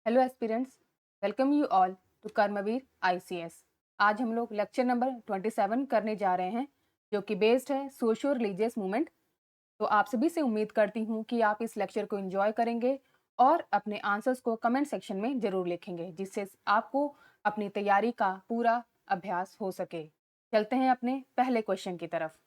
Hello aspirants, welcome you all to Karmveer ICS. आज हम लोग लेक्चर नंबर 27 करने जा रहे हैं जो कि बेस्ड है सोशियो रिलीजियस मूवमेंट। तो आप सभी से उम्मीद करती हूँ कि आप इस लेक्चर को एंजॉय करेंगे और अपने आंसर्स को कमेंट सेक्शन में जरूर लिखेंगे, जिससे आपको अपनी तैयारी का पूरा अभ्यास हो सके। चलते हैं अपने पहले क्वेश्चन की तरफ।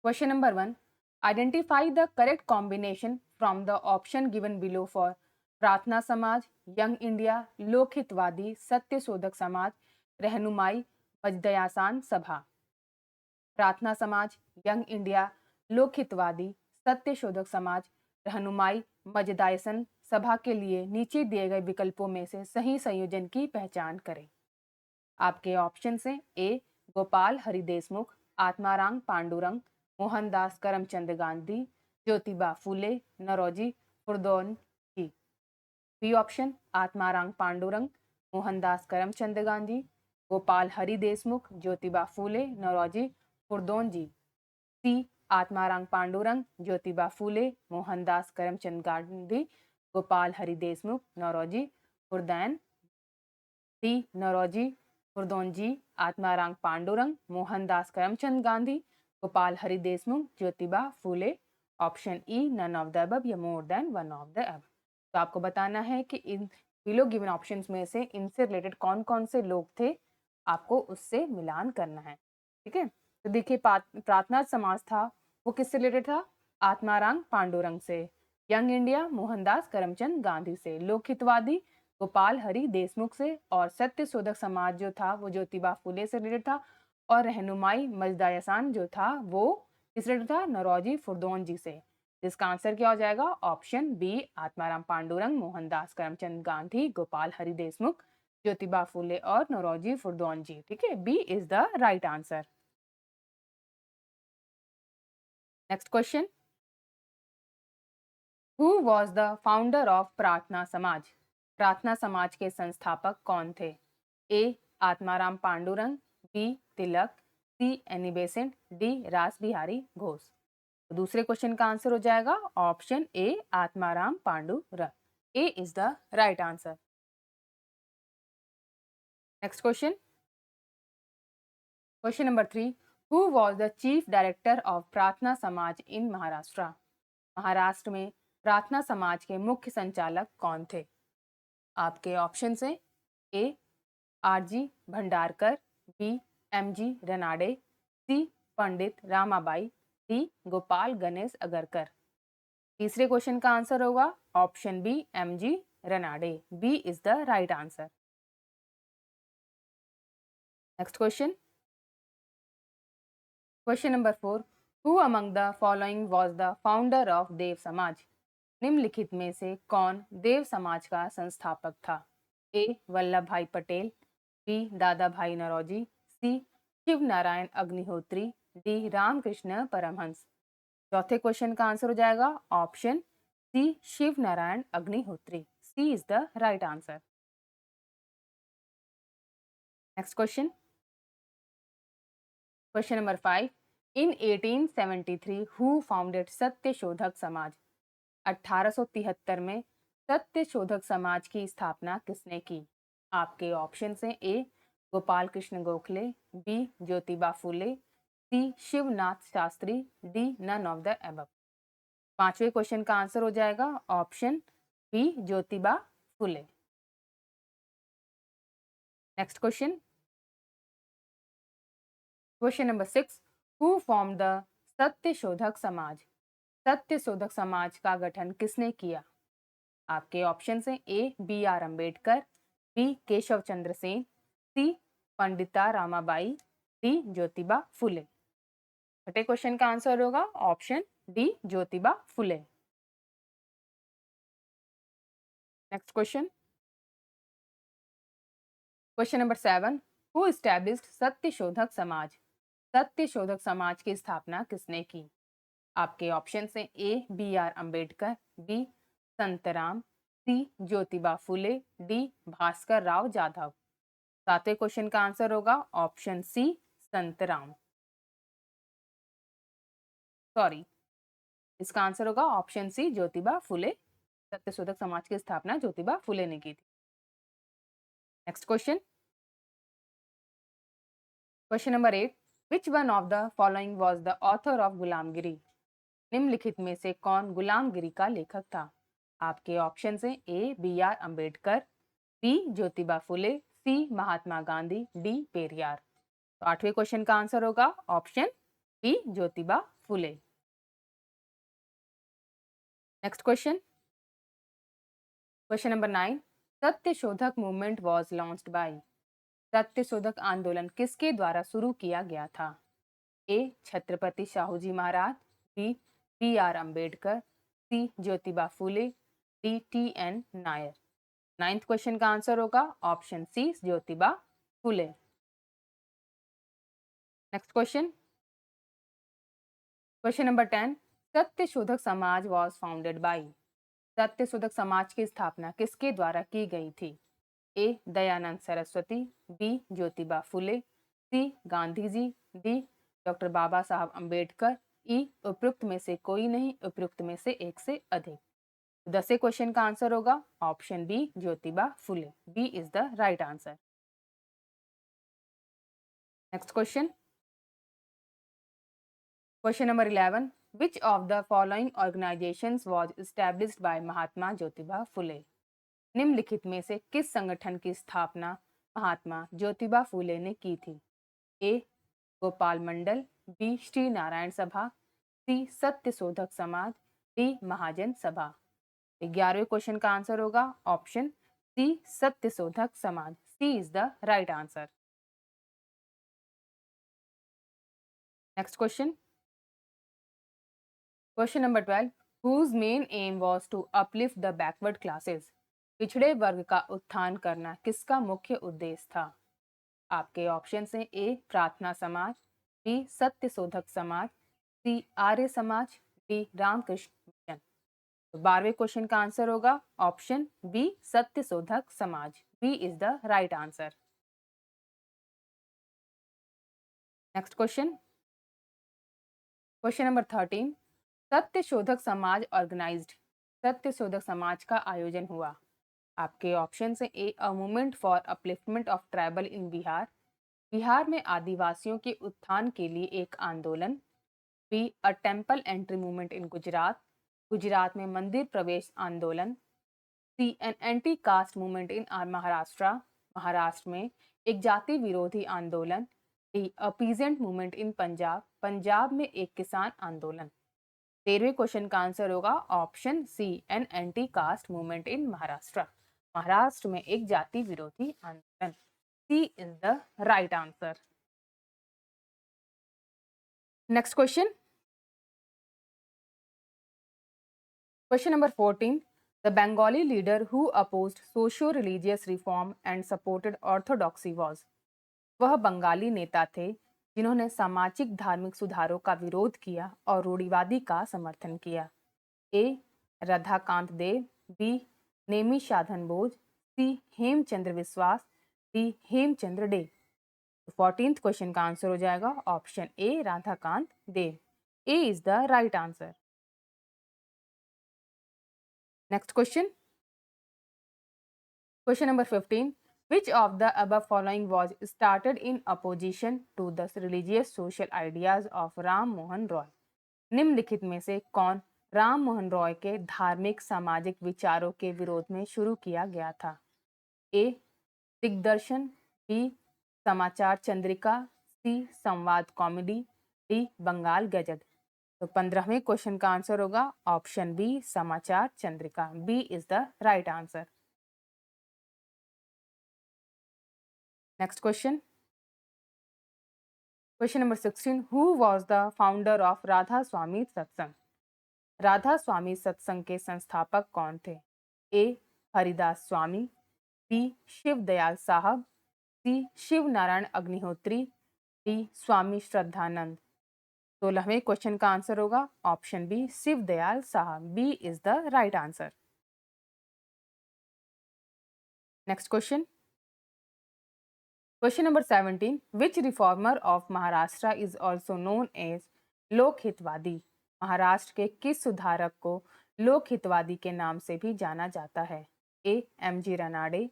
Question number 1, identify the correct combination from the option given below for प्रार्थना समाज, यंग इंडिया, लोकहितवादी, सत्य शोधक समाज, रहनुमाई मजदयासान सभा। प्रार्थना समाज, यंग इंडिया, लोकहितवादी, सत्य शोधक समाज, रहनुमाई मजदायसन सभा के लिए नीचे दिए गए विकल्पों में से सही संयोजन की पहचान करें। आपके ऑप्शन हैं A Gopal Hari Deshmukh, Atmaram Pandurang, Mohandas Karamchand Gandhi, Jyotiba Phule, Naroji खुरदौन ji. B option Atmaram Pandurang, Mohandas Karamchand Gandhi, Gopal Hari Deshmukh, Jyotiba Phule, Naroji खुरदौन ji. C Atmaram Pandurang, Jyotiba Phule, Mohandas Karamchand Gandhi, Gopal Hari Deshmukh, Naroji Khurdaun. D Naroji Khurdaunji, Atmaram Pandurang, Mohandas Karamchand Gandhi, Gopal Hari Deshmukh, Jyotiba Phule. Option E none of the above या more than one of the above. तो आपको बताना है कि इन बिलो गिवन ऑप्शंस में से इनसे रिलेटेड कौन कौन से लोग थे, आपको उससे मिलान करना है। ठीक है, तो देखिए प्रार्थना समाज था, वो किससे रिलेटेड था? आत्माराम पांडुरंग से। यंग इंडिया मोहनदास करमचंद गांधी से। लोकहितवादी गोपाल हरि देशमुख से। और सत्य शोधक समाज जो था वो ज्योतिबा फूले से रिलेटेड था। और रहनुमाई मजदायसान जो था वो किस रिलेटेड था? नरोजी खुरदौन जी से। जिसका आंसर क्या हो जाएगा? ऑप्शन बी आत्माराम पांडुरंग, मोहनदास करमचंद गांधी, गोपाल हरि देशमुख, ज्योतिबा फूले और नरोजी खुरदौन जी। ठीक है, B is the right answer. Next question, who was the founder of Prarthana Samaj? Prarthana Samaj के संस्थापक कौन थे? A Atmaram Pandurang, B Tilak, C Annie Besant, D Ras Bihari Ghosh. तो दूसरे क्वेश्चन का आंसर हो जाएगा option A Atmaram Pandurang. A is the right answer. Next question, question number 3, who was the chief director of Prarthana समाज इन महाराष्ट्र? महाराष्ट्र में प्रार्थना समाज के मुख्य संचालक कौन थे? आपके ऑप्शन हैं A R G Bhandarkar, B M G Ranade, C Pandit Ramabai, D Gopal Ganesh Agarkar. तीसरे क्वेश्चन का आंसर होगा option B M G Ranade. B is the right answer. Next question, question number 4, who among the following was the founder of Dev Samaj? निम्नलिखित में से कौन देव समाज का संस्थापक था? ए वल्लभ भाई Patel, B Dada Bhai Naoroji, C Shiv Narayan Agnihotri, D Ramakrishna Paramhansa. चौथे क्वेश्चन का आंसर हो जाएगा option C Shiv Narayan Agnihotri. C is the right answer. Next question, question number 5, in 1873 who founded Satya Shodhak समाज? 1873 में सत्य शोधक समाज की स्थापना किसने की? आपके ऑप्शन हैं A Gopal Krishna Gokhale, B Jyotiba Phule, C Shivnath Shastri, D none of the above. पांचवें क्वेश्चन का आंसर हो जाएगा option B Jyotiba Phule. Next question, question number 6, who form the Satya Shodhak समाज? सत्य शोधक समाज का गठन किसने किया? आपके ऑप्शन हैं A B R Ambedkar, B Keshav Chandra Sen, C Pandita Ramabai, D Jyotiba Phule. छठे क्वेश्चन का आंसर होगा option D Jyotiba Phule. Next question, question number 7, who established सत्य शोधक समाज? सत्य शोधक समाज की स्थापना किसने की? आपके ऑप्शन हैं A B R Ambedkar, B Santram, C Jyotiba Phule, D Bhaskar Rao Jadhav. सातवें क्वेश्चन का आंसर होगा ऑप्शन सी संतराम। सॉरी, इसका आंसर होगा ऑप्शन सी ज्योतिबा फुले। सत्यशोधक समाज की स्थापना ज्योतिबा फुले ने की थी। Next question, question number 8, which one of the following was the author of Gulamgiri? निम्नलिखित में से कौन गुलामगिरी का लेखक था? आपके ऑप्शन हैं A B R Ambedkar, B Jyotiba Phule, C Mahatma Gandhi, D Periyar. तो आठवें क्वेश्चन का आंसर होगा option B Jyotiba Phule. Next question, question number 9, Satyashodhak movement was launched by? Satyashodhak आंदोलन किसके द्वारा शुरू किया गया था? A Chhatrapati Shahu ji Maharaj, B B R Ambedkar, C Jyotiba Phule, D T N Nair. Ninth question का आंसर होगा option C Jyotiba Phule. Next question, question number 10, Satyashodhak Samaj was founded by? Satyashodhak Samaj की स्थापना किसके द्वारा की गई थी? ए दयानंद सरस्वती, बी ज्योतिबा फुले, सी गांधी जी, डी डॉक्टर बाबा साहब अंबेडकर, ई उपयुक्त में से कोई नहीं, उपयुक्त में से एक से अधिक। 10वें क्वेश्चन का आंसर होगा option B Jyotiba Phule. B is the right answer. Next question, question number 11, which of the following organisations was established by Mahatma Jyotiba Phule? निम्नलिखित में से किस संगठन की स्थापना महात्मा ज्योतिबा फुले ने की थी? A Gopal Mandal, B Shri Narayan Sabha, C Satyashodhak Samaj, D Mahajan Sabha. 11वें क्वेश्चन का आंसर होगा option C Satyashodhak Samaj. C is the right answer. Next question, question number 12, whose main aim was to uplift the backward classes? पिछड़े वर्ग का उत्थान करना किसका मुख्य उद्देश्य था? आपके ऑप्शन हैं ए प्रार्थना समाज, बी सत्यशोधक समाज, सी आर्य समाज, डी रामकृष्ण मिशन। तो 12वें क्वेश्चन का आंसर होगा option B Satyashodhak Samaj. B is the right answer. Next question, question number 13, Satyashodhak Samaj organised? Satyashodhak Samaj का आयोजन हुआ। आपके ऑप्शन से A a movement for upliftment of tribal in Bihar, Bihar में आदिवासियों के उत्थान के लिए एक आंदोलन, B a temple entry movement in Gujarat, Gujarat में मंदिर प्रवेश आंदोलन, C an anti caste movement in Maharashtra, Maharashtra में एक जाति विरोधी आंदोलन, D a peasant movement in Punjab, Punjab में एक किसान आंदोलन। 13वें क्वेश्चन का आंसर होगा option C an anti caste movement in Maharashtra, Maharashtra में एक जाति विरोधी आंदोलन। C is the right answer. Next question, question number 14, the Bengali leader who opposed socio religious reform and supported orthodoxy was? वह बंगाली नेता थे जिन्होंने सामाजिक धार्मिक सुधारों का विरोध किया और रूढ़िवादी का समर्थन किया। A Radhakant Dev, B Nemi Sadhan Bose, C Hemchandra Biswas, D Hemchandra De. 14th question का आंसर हो जाएगा option A Radhakant Dev. A is the right answer. Next question, question number 15, which of the above following was started in opposition to the religious social ideas of Ram Mohan Roy? निम्नलिखित में से कौन राम मोहन रॉय के धार्मिक सामाजिक विचारों के विरोध में शुरू किया गया था? ए दिग्दर्शन, बी समाचार चंद्रिका, सी संवाद कॉमेडी, डी बंगाल गजट। तो 15वें क्वेश्चन का आंसर होगा option B Samachar Chandrika. B is the right answer. Next question, question number 16, who was the founder of Radha Swami Satsang? Radha Swami Satsang के संस्थापक कौन थे? A Haridas Swami, B Shiv Dayal Sahab, C Shiv Narayan Agnihotri, D Swami Shraddhanand. 16वें क्वेश्चन का आंसर होगा option B Shiv Dayal Sahab. B is the right answer. Next question, question number 17, which reformer of Maharashtra is also known as Lok Hitwadi? Maharashtra के किस सुधारक को लोक हितवादी के नाम से भी जाना जाता है? A. M G Ranade,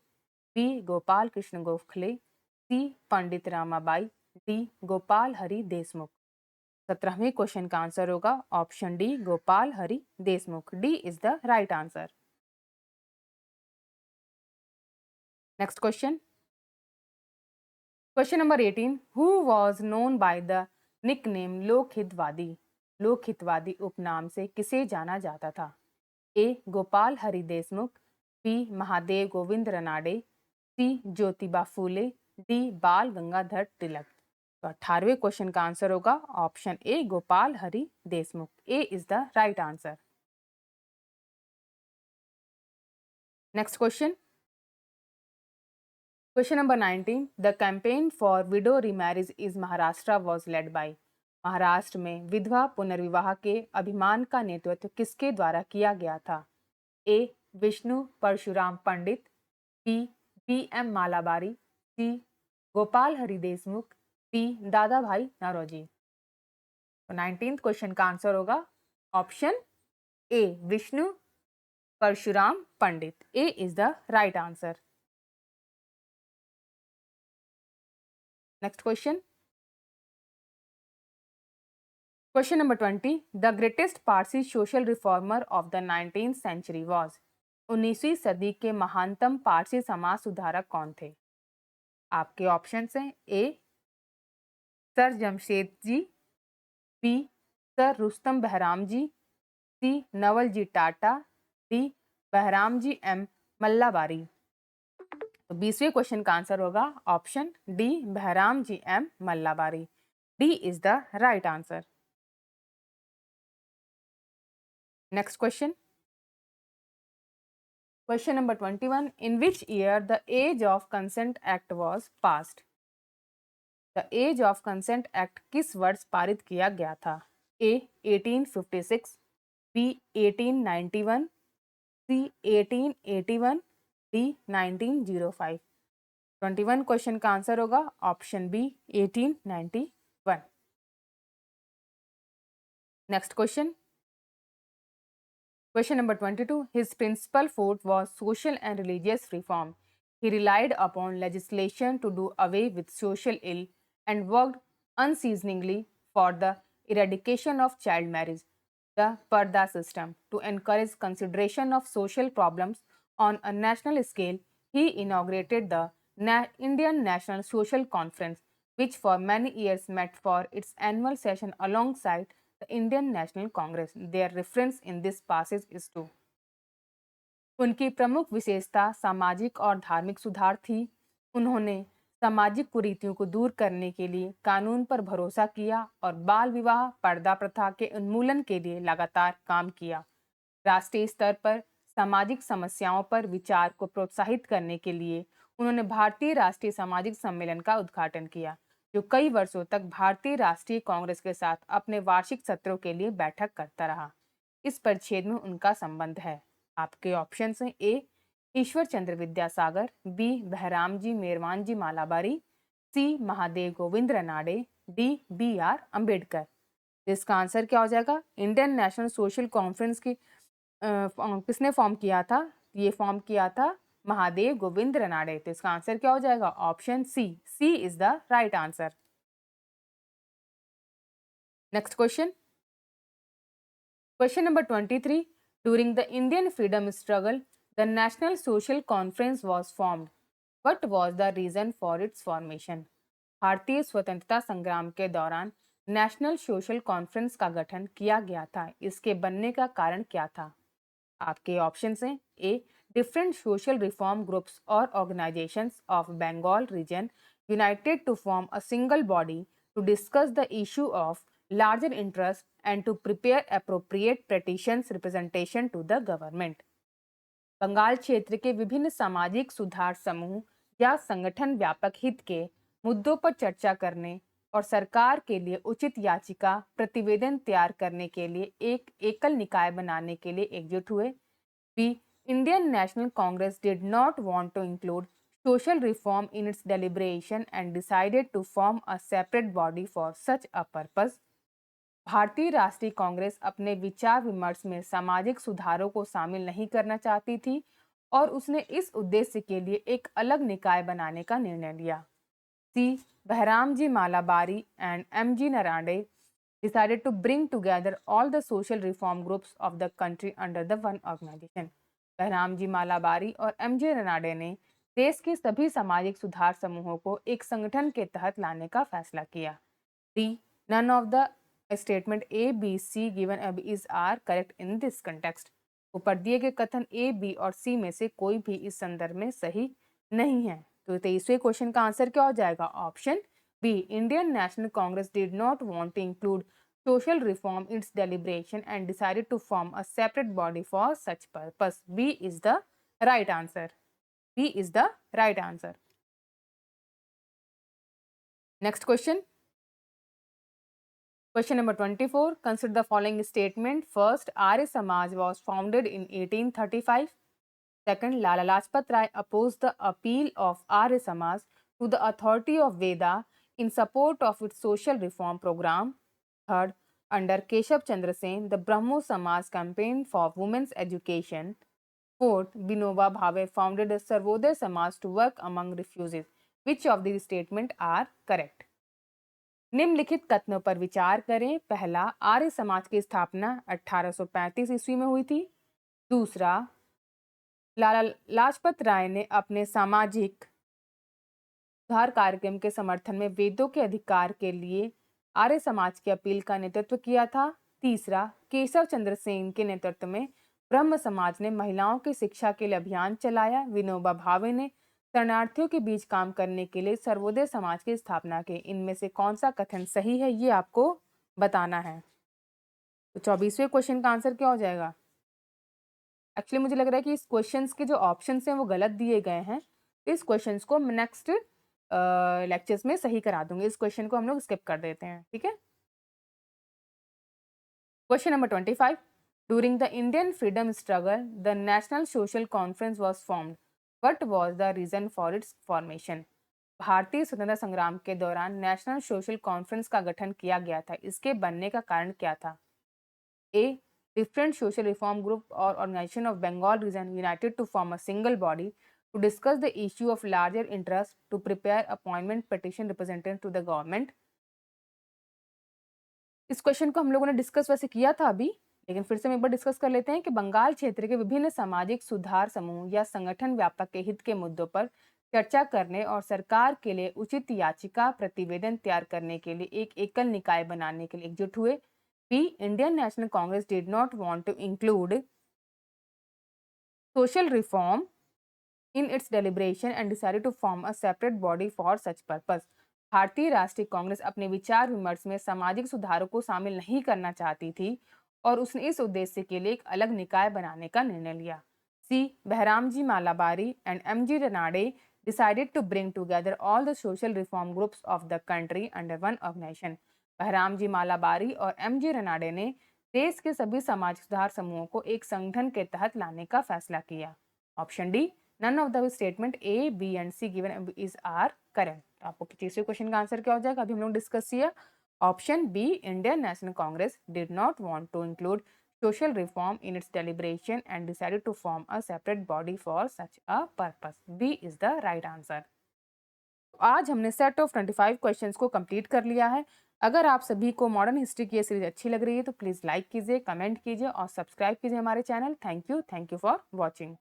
B. Gopal Krishna Gokhale, C. Pandit Ramabai, D. Gopal Hari Deshmukh. 17वें क्वेश्चन का आंसर होगा option D, Gopal Hari Deshmukh. D is the right answer. Next question, question number 18, who was known by the nickname Lokhitwadi? Lokhitwadi उपनाम से किसे जाना जाता था? A. Gopal Hari Deshmukh, B. Mahadev Govind Ranade, C. Jyotiba Phule, D. Bal Gangadhar Tilak. तो 18वें क्वेश्चन का आंसर होगा option A, Gopal Hari Deshmukh. A is the right answer. Next question, question number 19, the campaign for window remarriage is Maharashtra was led by? Maharashtra में विधवा पुनर्विवाह के अभियान का नेतृत्व किसके द्वारा किया गया था? A. Vishnu Parshuram Pandit, B. M Malabari, C. Gopal Hari Deshmukh, D. Dada Bhai Naoroji. तो 19th क्वेश्चन का आंसर होगा option A, Vishnu Parshuram Pandit. A is the right answer. Next question, question number 20, the greatest Parsi social reformer of the 19th century was? 19वीं सदी के महानतम पारसी समाज सुधारक कौन थे? आपके ऑप्शंस हैं A. Sir Jamshed ji, B. Sir Rustam Bahram ji, C. Naval ji Tata, D. Bahram ji M Malabari. तो 20वें क्वेश्चन का आंसर होगा option D, Bahram ji M Malabari. D is the right answer. Next question, question number 21, in which year the age of consent act was passed? The age of consent act किस वर्ष पारित किया गया था? A. 1856, B. 1891, C. 1881, D. 1905। 21 question का answer होगा option B, 1891। Next question, question number 22, his principal forte was social and religious reform. He relied upon legislation to do away with social ill and worked unceasingly for the eradication of child marriage, the Parda system. To encourage consideration of social problems on a national scale, he inaugurated the Indian National Social Conference, which for many years met for its annual session alongside the Indian National Congress. Their reference in this passage is to. उनकी प्रमुख विशेषता सामाजिक और धार्मिक सुधार थी। उन्होंने सामाजिक कुरीतियों को दूर करने के लिए कानून पर भरोसा किया और बाल विवाह पर्दा प्रथा के उन्मूलन के लिए लगातार काम किया। राष्ट्रीय स्तर पर सामाजिक समस्याओं पर विचार को प्रोत्साहित करने के लिए उन्होंने भारतीय राष्ट्रीय सामाजिक सम्मेलन का उद्घाटन किया, जो कई वर्षों तक भारतीय राष्ट्रीय कांग्रेस के साथ अपने वार्षिक सत्रों के लिए बैठक करता रहा। इस परिच्छेद में उनका संबंध है। आपके ऑप्शन हैं A. Ishwar Chandra Vidyasagar, B. Bahram ji Merwan ji Malabari, C. Mahadev Govind Ranade, D. B. R. Ambedkar. इसका आंसर क्या हो जाएगा? इंडियन नेशनल सोशल कॉन्फ्रेंस की किसने फॉर्म किया था? ये फॉर्म किया था महादेव गोविंद रनाडे। तो इसका आंसर क्या हो जाएगा? Option C, C is the right answer. Next question, question number 23, during the Indian freedom struggle the National Social Conference was formed, what was the reason for its formation? भारतीय स्वतंत्रता संग्राम के दौरान नेशनल सोशल कॉन्फ्रेंस का गठन किया गया था। इसके बनने का कारण क्या था? आपके ऑप्शंस हैं A. Different social reform groups और organisations of Bengal region united to form a single body to discuss the issue of larger interest and to prepare appropriate petitions representation to the government. Bengal क्षेत्र के विभिन्न सामाजिक सुधार समूह या संगठन व्यापक हित के मुद्दों पर चर्चा करने और सरकार के लिए उचित याचिका प्रतिवेदन तैयार करने के लिए एक एकल निकाय बनाने के लिए एकजुट हुए। B. Indian National Congress did not want to include social reform in its deliberation and decided to form a separate body for such a purpose. भारतीय राष्ट्रीय कांग्रेस अपने विचार विमर्श में सामाजिक सुधारों को शामिल नहीं करना चाहती थी और उसने इस उद्देश्य के लिए एक अलग निकाय बनाने का निर्णय लिया। सी. Behramji Malabari and M.G. Narade decided to bring together all the social reform groups of the country under the one organization. बहरामजी Malabari और M.G. रनाडे ने देश के सभी सामाजिक सुधार समूहों को एक संगठन के तहत लाने का फैसला किया। D. None of the statement A, B, C given above is are correct in this context. ऊपर दिए गए कथन A, B और C में से कोई भी इस संदर्भ में सही नहीं है। तो 23वें क्वेश्चन का आंसर क्या हो जाएगा? Option B. Indian National Congress did not want to include social reform in its deliberation and decided to form a separate body for such purpose. B is the right answer. B is the right answer. Next question. Question number 24. Consider the following statement. First, Arya Samaj was founded in 1835. Second, Lala Lajpat Rai opposed the appeal of Arya Samaj to the authority of Veda in support of its social reform program. Third, under Keshav Chandra Sen, the Brahmo Samaj campaigned for women's education. Fourth, Vinoba Bhave founded the Sarvodaya Samaj to work among refugees. Which of these statements are correct? निम्नलिखित कथनों पर विचार करें। पहला, आर्य समाज की स्थापना 1835 ईस्वी में हुई थी। दूसरा, लाला लाजपत राय ने अपने सामाजिक सुधार कार्यक्रम के समर्थन में वेदों के अधिकार के लिए आर्य समाज की अपील का नेतृत्व किया था। तीसरा, केशव चंद्र सेन के नेतृत्व में ब्रह्म समाज ने महिलाओं की शिक्षा के लिए अभियान चलाया। विनोबा भावे ने शरणार्थियों के बीच काम करने के लिए सर्वोदय समाज की स्थापना की। इनमें से कौन सा कथन सही है, ये आपको बताना है। तो 24वें क्वेश्चन का आंसर क्या हो जाएगा? एक्चुअली मुझे लग रहा है कि इस क्वेश्चंस के जो ऑप्शंस हैं वो गलत दिए गए हैं। इस क्वेश्चंस को नेक्स्ट लेक्चर्स में सही करा दूंगी। इस क्वेश्चन को हम लोग स्किप कर देते हैं, ठीक है। Question number 25. During the Indian freedom struggle the National Social Conference was formed. What was the reason for its formation? भारतीय स्वतंत्रता संग्राम के दौरान नेशनल सोशल कॉन्फ्रेंस का गठन किया गया था। इसके बनने का कारण क्या था? A. Different social reform group और organisation of Bengal region united to form a single body to discuss the issue of larger interest to prepare appointment petition representative to the government. इस क्वेश्चन को हम लोगों ने डिस्कस वैसे किया था अभी, लेकिन फिर से हम एक बार डिस्कस कर लेते हैं कि बंगाल क्षेत्र के विभिन्न सामाजिक सुधार समूह या संगठन व्यापक के हित के मुद्दों पर चर्चा करने और सरकार के लिए उचित याचिका प्रतिवेदन तैयार करने के लिए एक एकल निकाय बनाने के लिए एकजुट हुए। B. Indian National Congress did not want to include social reform in its deliberation and decided to form a separate body for such purpose. भारतीय राष्ट्रीय कांग्रेस अपने विचार विमर्श में सामाजिक सुधारों को शामिल नहीं करना चाहती थी और उसने इस उद्देश्य के लिए एक अलग निकाय बनाने का निर्णय लिया। सी. Behramji Malabari and M.G. Ranade decided to bring together all the social reform groups of the country under one organization. बहरामजी Malabari और M.G. रनाडे ने देश के सभी सामाजिक सुधार समूहों को एक संगठन के तहत लाने का फैसला किया। Option D. None of the statement A, B and C given is are correct. आपको तीसरे क्वेश्चन का आंसर क्या हो जाएगा? अभी हम लोग डिस्कस किया। Option B. Indian National Congress did not want to include social reform in its deliberation and decided to form a separate body for such a purpose. B is the right answer. आज हमने set of 25 questions को complete कर लिया है। अगर आप सभी को मॉडर्न हिस्ट्री की ये सीरीज अच्छी लग रही है तो प्लीज़ लाइक कीजिए, कमेंट कीजिए और सब्सक्राइब कीजिए हमारे channel. Thank you for watching.